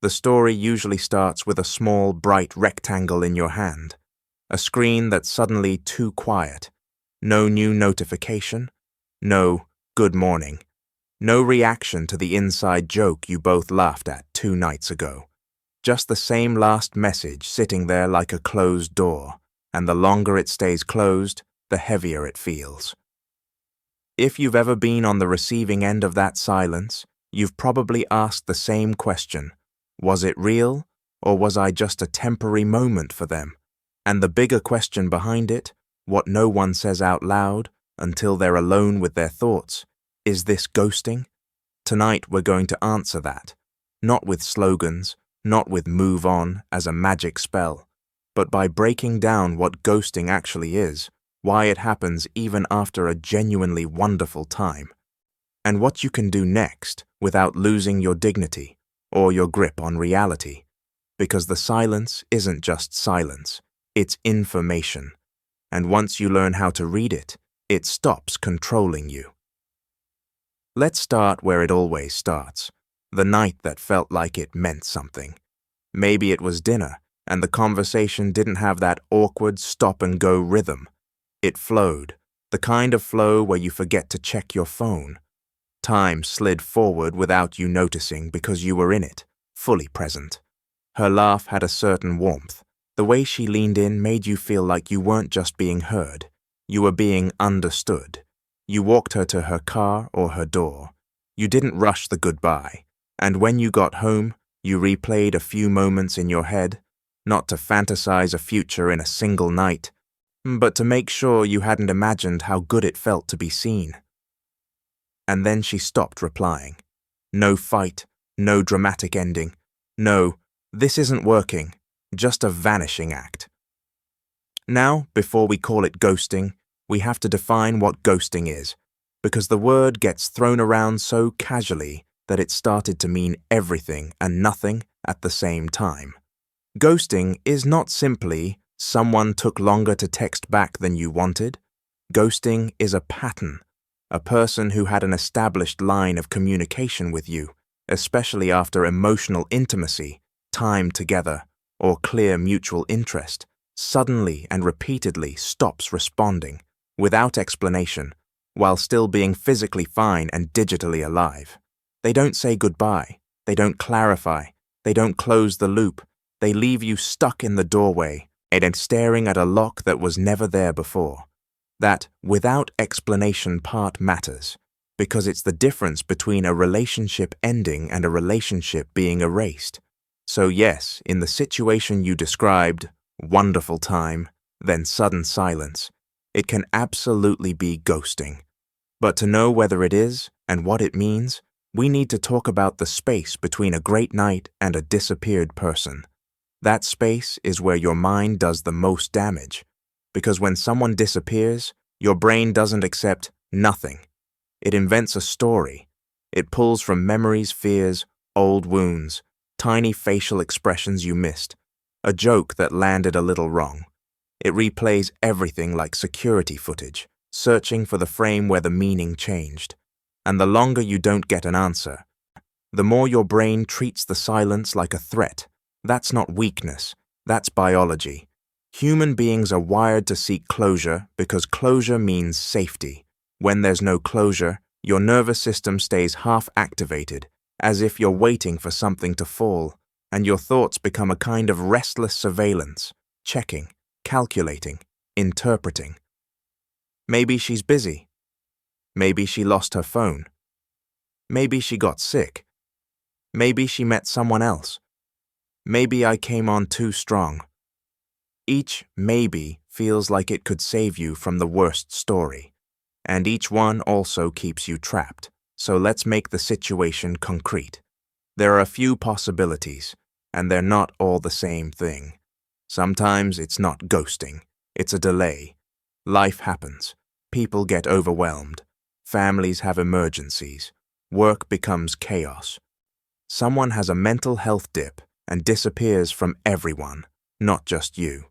The story usually starts with a small, bright rectangle in your hand, a screen that's suddenly too quiet, no new notification, no good morning, no reaction to the inside joke you both laughed at 2 nights ago. Just the same last message sitting there like a closed door, and the longer it stays closed, the heavier it feels. If you've ever been on the receiving end of that silence, you've probably asked the same question. Was it real, or was I just a temporary moment for them? And the bigger question behind it, what no one says out loud until they're alone with their thoughts, is this ghosting? Tonight we're going to answer that, not with slogans, not with move on as a magic spell, but by breaking down what ghosting actually is, why it happens even after a genuinely wonderful time, and what you can do next without losing your dignity or your grip on reality. Because the silence isn't just silence, it's information. And once you learn how to read it, it stops controlling you. Let's start where it always starts, the night that felt like it meant something. Maybe it was dinner, and the conversation didn't have that awkward stop-and-go rhythm. It flowed, the kind of flow where you forget to check your phone. Time slid forward without you noticing because you were in it, fully present. Her laugh had a certain warmth. The way she leaned in made you feel like you weren't just being heard, you were being understood. You walked her to her car or her door. You didn't rush the goodbye, and when you got home, you replayed a few moments in your head, not to fantasize a future in a single night, but to make sure you hadn't imagined how good it felt to be seen. And then she stopped replying. No fight, no dramatic ending, no, this isn't working, just a vanishing act. Now, before we call it ghosting, we have to define what ghosting is, because the word gets thrown around so casually that it started to mean everything and nothing at the same time. Ghosting is not simply someone took longer to text back than you wanted. Ghosting is a pattern, a person who had an established line of communication with you, especially after emotional intimacy, time together, or clear mutual interest, suddenly and repeatedly stops responding, without explanation, while still being physically fine and digitally alive. They don't say goodbye, they don't clarify, they don't close the loop, they leave you stuck in the doorway and staring at a lock that was never there before. That without explanation part matters, because it's the difference between a relationship ending and a relationship being erased. So yes, in the situation you described, wonderful time, then sudden silence, it can absolutely be ghosting. But to know whether it is and what it means, we need to talk about the space between a great night and a disappeared person. That space is where your mind does the most damage, because when someone disappears, your brain doesn't accept nothing. It invents a story. It pulls from memories, fears, old wounds, tiny facial expressions you missed, a joke that landed a little wrong. It replays everything like security footage, searching for the frame where the meaning changed. And the longer you don't get an answer, the more your brain treats the silence like a threat. That's not weakness, that's biology. Human beings are wired to seek closure because closure means safety. When there's no closure, your nervous system stays half-activated, as if you're waiting for something to fall, and your thoughts become a kind of restless surveillance, checking, calculating, interpreting. Maybe she's busy. Maybe she lost her phone. Maybe she got sick. Maybe she met someone else. Maybe I came on too strong. Each maybe feels like it could save you from the worst story, and each one also keeps you trapped. So let's make the situation concrete. There are a few possibilities, and they're not all the same thing. Sometimes it's not ghosting, it's a delay. Life happens. People get overwhelmed. Families have emergencies. Work becomes chaos. Someone has a mental health dip and disappears from everyone, not just you.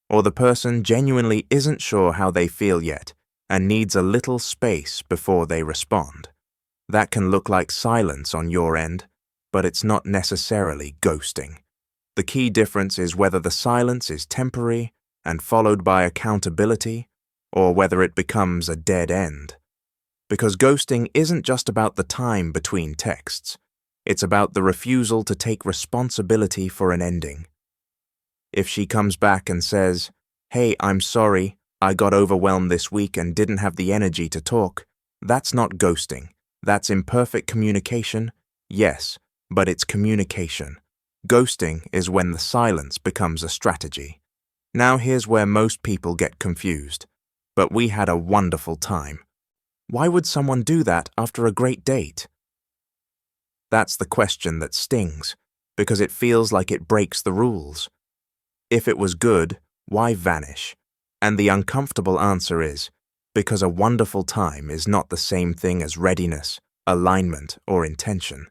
Or the person genuinely isn't sure how they feel yet and needs a little space before they respond. That can look like silence on your end, but it's not necessarily ghosting. The key difference is whether the silence is temporary and followed by accountability, or whether it becomes a dead end. Because ghosting isn't just about the time between texts. It's about the refusal to take responsibility for an ending. If she comes back and says, "Hey, I'm sorry, I got overwhelmed this week and didn't have the energy to talk," that's not ghosting. That's imperfect communication, yes, but it's communication. Ghosting is when the silence becomes a strategy. Now here's where most people get confused. But we had a wonderful time. Why would someone do that after a great date? That's the question that stings, because it feels like it breaks the rules. If it was good, why vanish? And the uncomfortable answer is, because a wonderful time is not the same thing as readiness, alignment, or intention.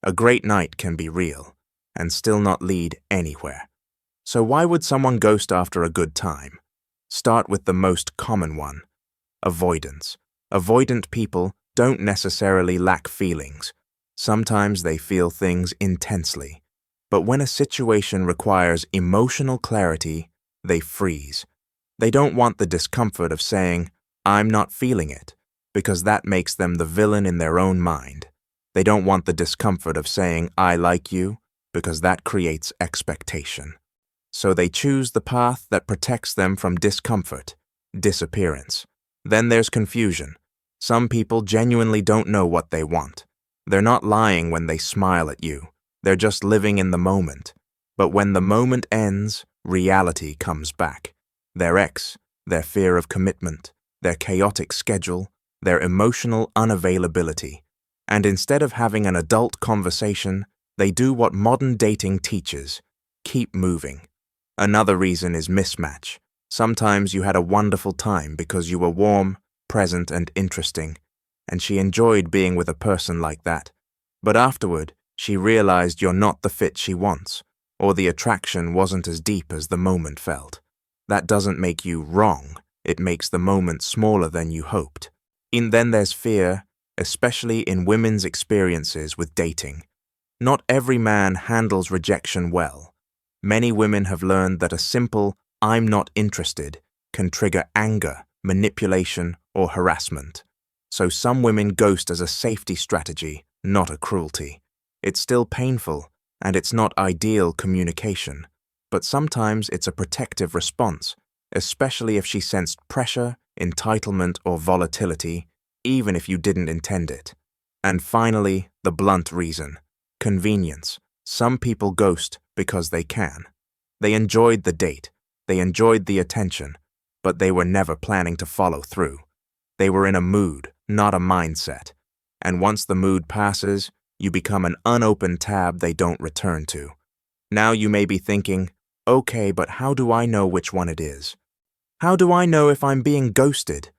A great night can be real and still not lead anywhere. So why would someone ghost after a good time? Start with the most common one: avoidance. Avoidant people don't necessarily lack feelings. Sometimes they feel things intensely. But when a situation requires emotional clarity, they freeze. They don't want the discomfort of saying, "I'm not feeling it," because that makes them the villain in their own mind. They don't want the discomfort of saying, "I like you," because that creates expectation. So they choose the path that protects them from discomfort: disappearance. Then there's confusion. Some people genuinely don't know what they want. They're not lying when they smile at you. They're just living in the moment. But when the moment ends, reality comes back. Their ex, their fear of commitment, their chaotic schedule, their emotional unavailability. And instead of having an adult conversation, they do what modern dating teaches: keep moving. Another reason is mismatch. Sometimes you had a wonderful time because you were warm, present, and interesting, and she enjoyed being with a person like that. But afterward, she realized you're not the fit she wants, or the attraction wasn't as deep as the moment felt. That doesn't make you wrong. It makes the moment smaller than you hoped. And then there's fear, especially in women's experiences with dating. Not every man handles rejection well. Many women have learned that a simple "I'm not interested" can trigger anger, manipulation, or harassment. So some women ghost as a safety strategy, not a cruelty. It's still painful, and it's not ideal communication, but sometimes it's a protective response, especially if she sensed pressure, entitlement, or volatility, even if you didn't intend it. And finally, the blunt reason: convenience. Some people ghost because they can. They enjoyed the date, they enjoyed the attention, but they were never planning to follow through. They were in a mood, not a mindset. And once the mood passes, you become an unopened tab they don't return to. Now you may be thinking, "Okay, but how do I know which one it is? How do I know if I'm being ghosted?"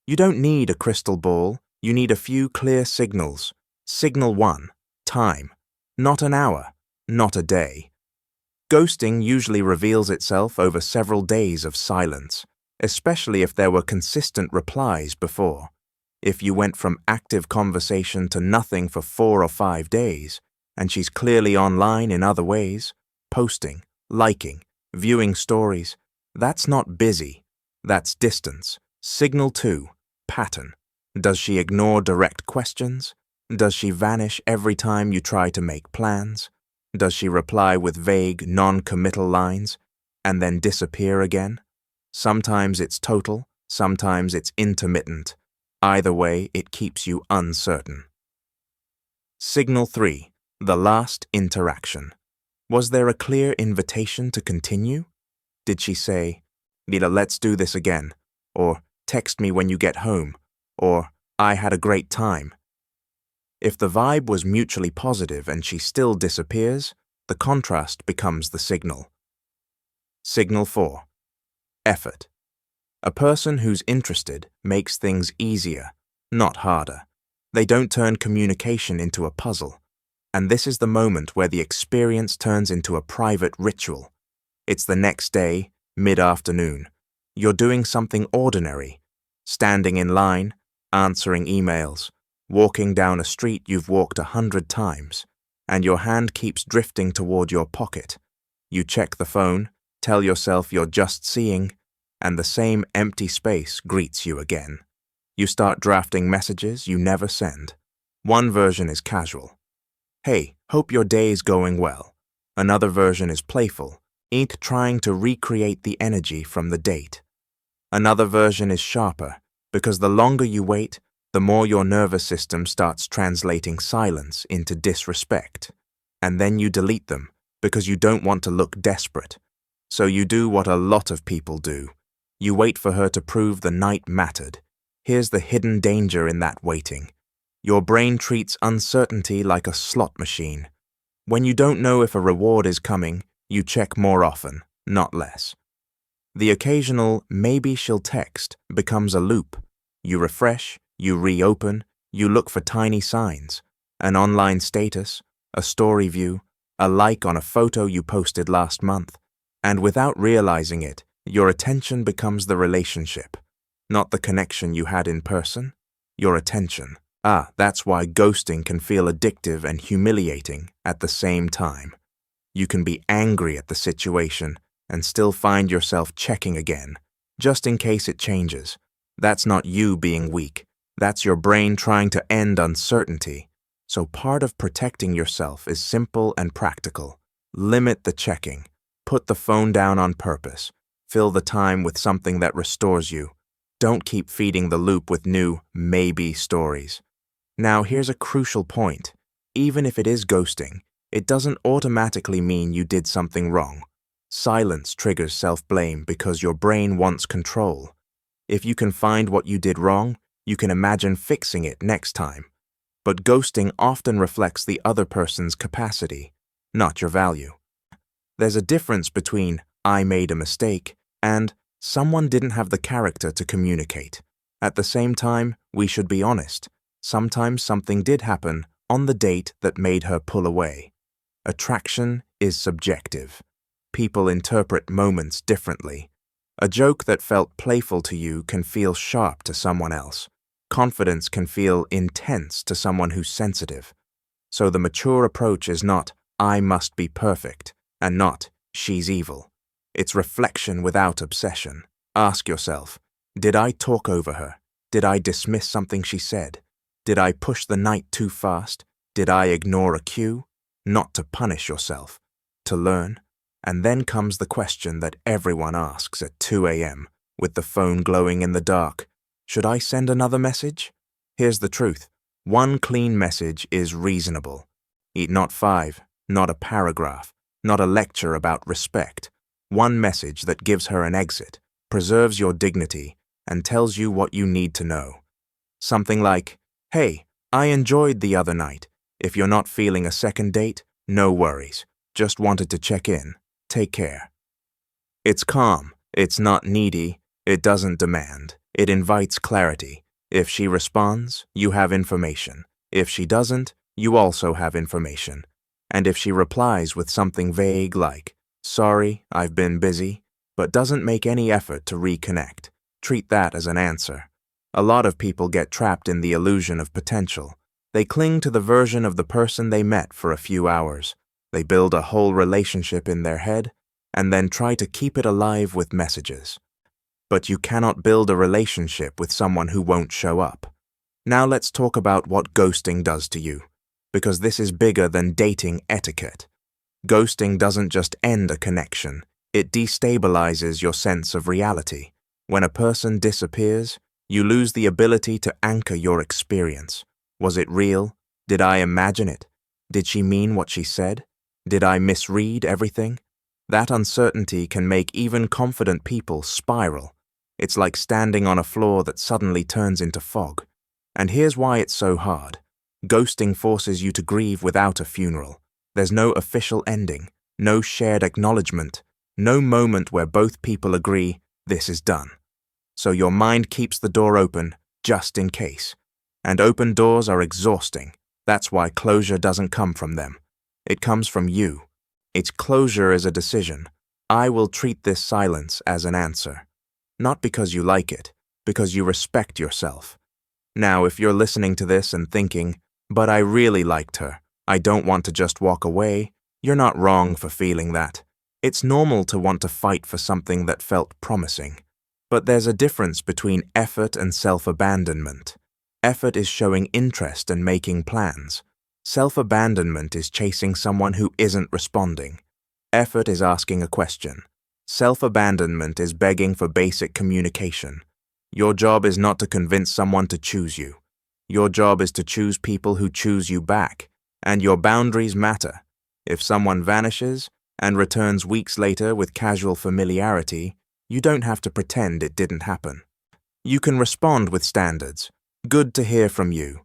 You don't need a crystal ball. You need a few clear signals. Signal 1, time. Not an hour, not a day. Ghosting usually reveals itself over several days of silence, especially if there were consistent replies before. If you went from active conversation to nothing for 4 or 5 days, and she's clearly online in other ways, posting, liking, viewing stories, that's not busy. That's distance. Signal 2, pattern. Does she ignore direct questions? Does she vanish every time you try to make plans? Does she reply with vague, non-committal lines and then disappear again? Sometimes it's total, sometimes it's intermittent. Either way, it keeps you uncertain. Signal 3, the last interaction. Was there a clear invitation to continue? Did she say, "Nita, let's do this again," or "text me when you get home," or "I had a great time"? If the vibe was mutually positive and she still disappears, the contrast becomes the signal. Signal 4, effort. A person who's interested makes things easier, not harder. They don't turn communication into a puzzle. And this is the moment where the experience turns into a private ritual. It's the next day, mid-afternoon. You're doing something ordinary, standing in line, answering emails, walking down a street you've walked 100 times, and your hand keeps drifting toward your pocket. You check the phone, tell yourself you're just seeing, and the same empty space greets you again. You start drafting messages you never send. One version is casual. Hey, hope your day's going well. Another version is playful, ink trying to recreate the energy from the date. Another version is sharper, because the longer you wait, the more your nervous system starts translating silence into disrespect. And then you delete them, because you don't want to look desperate. So you do what a lot of people do. You wait for her to prove the night mattered. Here's the hidden danger in that waiting. Your brain treats uncertainty like a slot machine. When you don't know if a reward is coming, you check more often, not less. The occasional "maybe she'll text" becomes a loop. You refresh, you reopen, you look for tiny signs, an online status, a story view, a like on a photo you posted last month, and without realizing it, your attention becomes the relationship, not the connection you had in person, your attention. That's why ghosting can feel addictive and humiliating at the same time. You can be angry at the situation and still find yourself checking again, just in case it changes. That's not you being weak. That's your brain trying to end uncertainty. So part of protecting yourself is simple and practical. Limit the checking. Put the phone down on purpose. Fill the time with something that restores you. Don't keep feeding the loop with new maybe stories. Now, here's a crucial point. Even if it is ghosting, it doesn't automatically mean you did something wrong. Silence triggers self-blame because your brain wants control. If you can find what you did wrong, you can imagine fixing it next time. But ghosting often reflects the other person's capacity, not your value. There's a difference between "I made a mistake" and "someone didn't have the character to communicate." At the same time, we should be honest. Sometimes something did happen on the date that made her pull away. Attraction is subjective. People interpret moments differently. A joke that felt playful to you can feel sharp to someone else. Confidence can feel intense to someone who's sensitive. So the mature approach is not "I must be perfect" and not "she's evil." It's reflection without obsession. Ask yourself, did I talk over her? Did I dismiss something she said? Did I push the night too fast? Did I ignore a cue? Not to punish yourself, to learn. And then comes the question that everyone asks at 2 a.m. with the phone glowing in the dark. Should I send another message? Here's the truth. One clean message is reasonable. Not 5, not a paragraph, not a lecture about respect. One message that gives her an exit, preserves your dignity, and tells you what you need to know. Something like, "Hey, I enjoyed the other night. If you're not feeling a second date, no worries. Just wanted to check in. Take care." It's calm. It's not needy. It doesn't demand. It invites clarity. If she responds, you have information. If she doesn't, you also have information. And if she replies with something vague like, "Sorry, I've been busy," but doesn't make any effort to reconnect, treat that as an answer. A lot of people get trapped in the illusion of potential. They cling to the version of the person they met for a few hours. They build a whole relationship in their head and then try to keep it alive with messages. But you cannot build a relationship with someone who won't show up. Now let's talk about what ghosting does to you, because this is bigger than dating etiquette. Ghosting doesn't just end a connection, it destabilizes your sense of reality. When a person disappears, you lose the ability to anchor your experience. Was it real? Did I imagine it? Did she mean what she said? Did I misread everything? That uncertainty can make even confident people spiral. It's like standing on a floor that suddenly turns into fog. And here's why it's so hard. Ghosting forces you to grieve without a funeral. There's no official ending, no shared acknowledgement, no moment where both people agree, this is done. So your mind keeps the door open, just in case. And open doors are exhausting. That's why closure doesn't come from them. It comes from you. Its closure is a decision. I will treat this silence as an answer. Not because you like it, because you respect yourself. Now, if you're listening to this and thinking, but I really liked her, I don't want to just walk away. You're not wrong for feeling that. It's normal to want to fight for something that felt promising. But there's a difference between effort and self-abandonment. Effort is showing interest and making plans. Self-abandonment is chasing someone who isn't responding. Effort is asking a question. Self-abandonment is begging for basic communication. Your job is not to convince someone to choose you. Your job is to choose people who choose you back, and your boundaries matter. If someone vanishes and returns weeks later with casual familiarity, you don't have to pretend it didn't happen. You can respond with standards. Good to hear from you.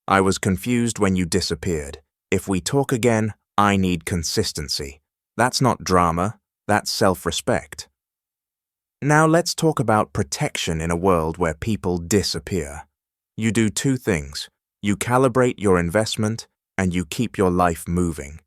I was confused when you disappeared. If we talk again, I need consistency. That's not drama, that's self-respect. Now let's talk about protection in a world where people disappear. You do two things. You calibrate your investment and you keep your life moving.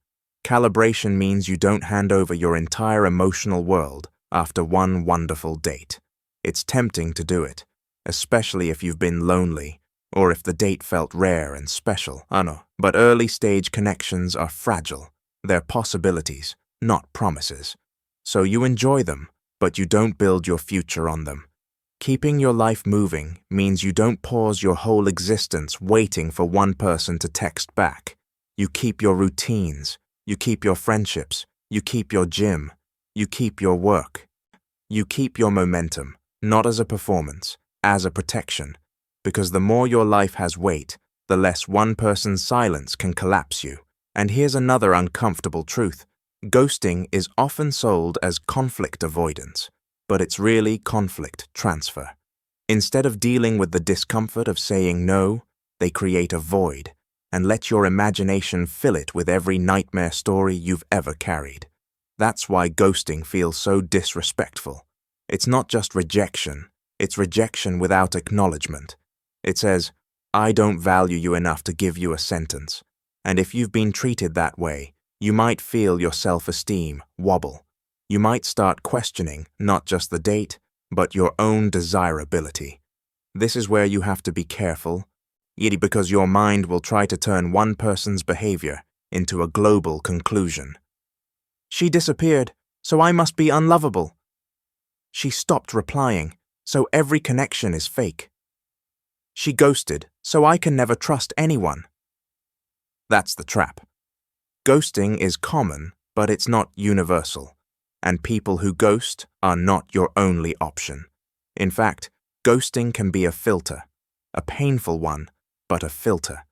Calibration means you don't hand over your entire emotional world after one wonderful date. It's tempting to do it, especially if you've been lonely or if the date felt rare and special. But early-stage connections are fragile. They're possibilities, not promises. So you enjoy them, but you don't build your future on them. Keeping your life moving means you don't pause your whole existence waiting for one person to text back. You keep your routines, you keep your friendships, you keep your gym, you keep your work. You keep your momentum, not as a performance, as a protection. Because the more your life has weight, the less one person's silence can collapse you. And here's another uncomfortable truth. Ghosting is often sold as conflict avoidance, but it's really conflict transfer. Instead of dealing with the discomfort of saying no, they create a void and let your imagination fill it with every nightmare story you've ever carried. That's why ghosting feels so disrespectful. It's not just rejection, it's rejection without acknowledgement. It says, I don't value you enough to give you a sentence. And if you've been treated that way, you might feel your self-esteem wobble. You might start questioning not just the date, but your own desirability. This is where you have to be careful, because your mind will try to turn one person's behavior into a global conclusion. She disappeared, so I must be unlovable. She stopped replying, so every connection is fake. She ghosted, so I can never trust anyone. That's the trap. Ghosting is common, but it's not universal. And people who ghost are not your only option. In fact, ghosting can be a filter, a painful one, but a filter.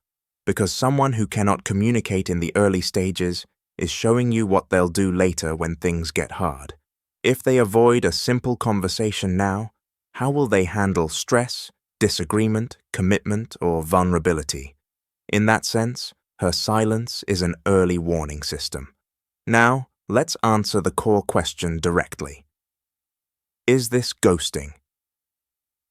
Because someone who cannot communicate in the early stages is showing you what they'll do later when things get hard. If they avoid a simple conversation now, how will they handle stress, disagreement, commitment, or vulnerability? In that sense, her silence is an early warning system. Now, let's answer the core question directly. Is this ghosting?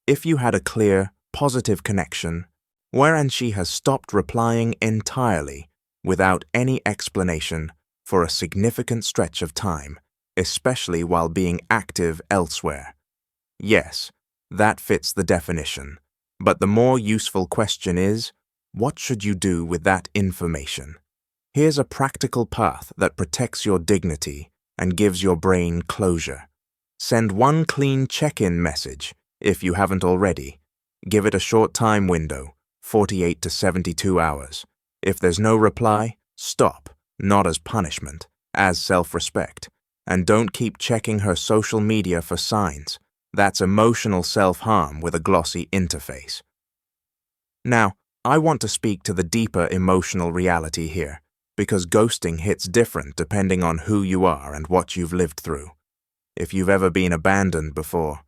If you had a clear, positive connection, wherein she has stopped replying entirely without any explanation for a significant stretch of time, especially while being active elsewhere. Yes, that fits the definition. But the more useful question is, what should you do with that information? Here's a practical path that protects your dignity and gives your brain closure. Send one clean check-in message, if you haven't already. Give it a short time window, 48 to 72 hours. If there's no reply, stop, not as punishment, as self-respect. And don't keep checking her social media for signs. That's emotional self-harm with a glossy interface. Now, I want to speak to the deeper emotional reality here, because ghosting hits different depending on who you are and what you've lived through. If you've ever been abandoned before,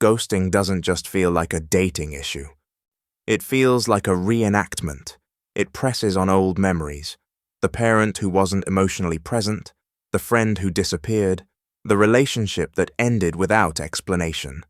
ghosting doesn't just feel like a dating issue. It feels like a reenactment. It presses on old memories. The parent who wasn't emotionally present, the friend who disappeared, the relationship that ended without explanation.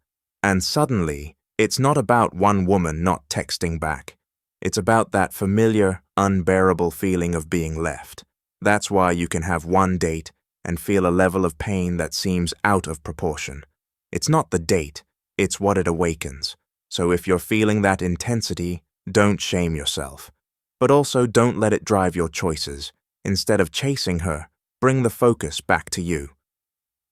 And suddenly, it's not about one woman not texting back. It's about that familiar, unbearable feeling of being left. That's why you can have one date and feel a level of pain that seems out of proportion. It's not the date, it's what it awakens. So if you're feeling that intensity, don't shame yourself. But also don't let it drive your choices. Instead of chasing her, bring the focus back to you.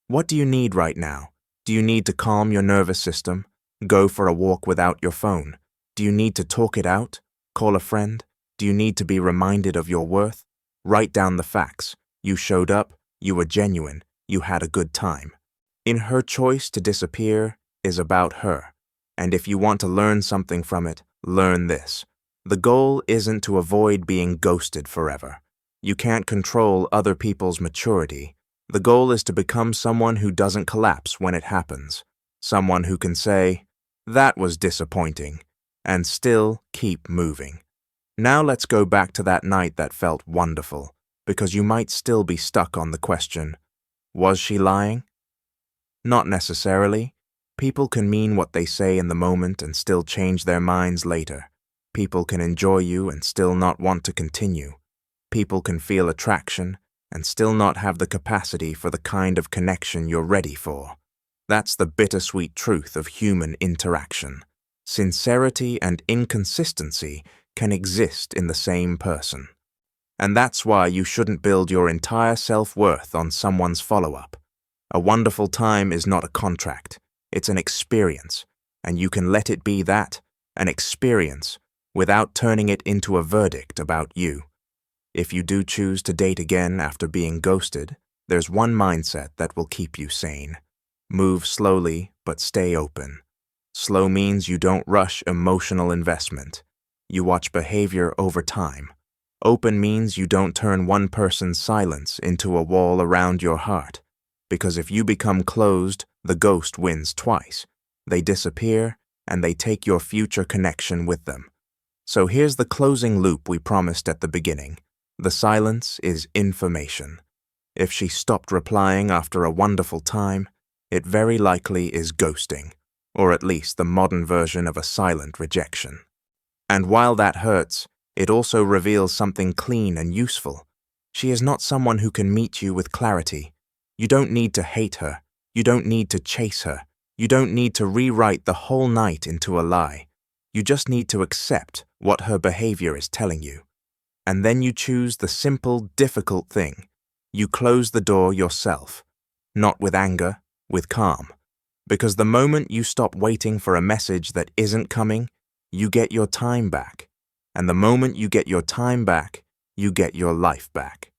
What do you need right now? Do you need to calm your nervous system? Go for a walk without your phone? Do you need to talk it out? Call a friend? Do you need to be reminded of your worth? Write down the facts. You showed up, you were genuine, you had a good time. In her choice to disappear is about her. And if you want to learn something from it, learn this. The goal isn't to avoid being ghosted forever. You can't control other people's maturity. The goal is to become someone who doesn't collapse when it happens. Someone who can say, "That was disappointing," and still keep moving. Now let's go back to that night that felt wonderful, because you might still be stuck on the question, was she lying? Not necessarily. People can mean what they say in the moment and still change their minds later. People can enjoy you and still not want to continue. People can feel attraction and still not have the capacity for the kind of connection you're ready for. That's the bittersweet truth of human interaction. Sincerity and inconsistency can exist in the same person. And that's why you shouldn't build your entire self-worth on someone's follow-up. A wonderful time is not a contract. It's an experience, and you can let it be that, an experience, without turning it into a verdict about you. If you do choose to date again after being ghosted, there's one mindset that will keep you sane. Move slowly, but stay open. Slow means you don't rush emotional investment. You watch behavior over time. Open means you don't turn one person's silence into a wall around your heart. Because if you become closed, the ghost wins twice. They disappear, and they take your future connection with them. So here's the closing loop we promised at the beginning. The silence is information. If she stopped replying after a wonderful time, it very likely is ghosting, or at least the modern version of a silent rejection. And while that hurts, it also reveals something clean and useful. She is not someone who can meet you with clarity. You don't need to hate her. You don't need to chase her. You don't need to rewrite the whole night into a lie. You just need to accept what her behavior is telling you. And then you choose the simple, difficult thing. You close the door yourself. Not with anger, with calm. Because the moment you stop waiting for a message that isn't coming, you get your time back. And the moment you get your time back, you get your life back.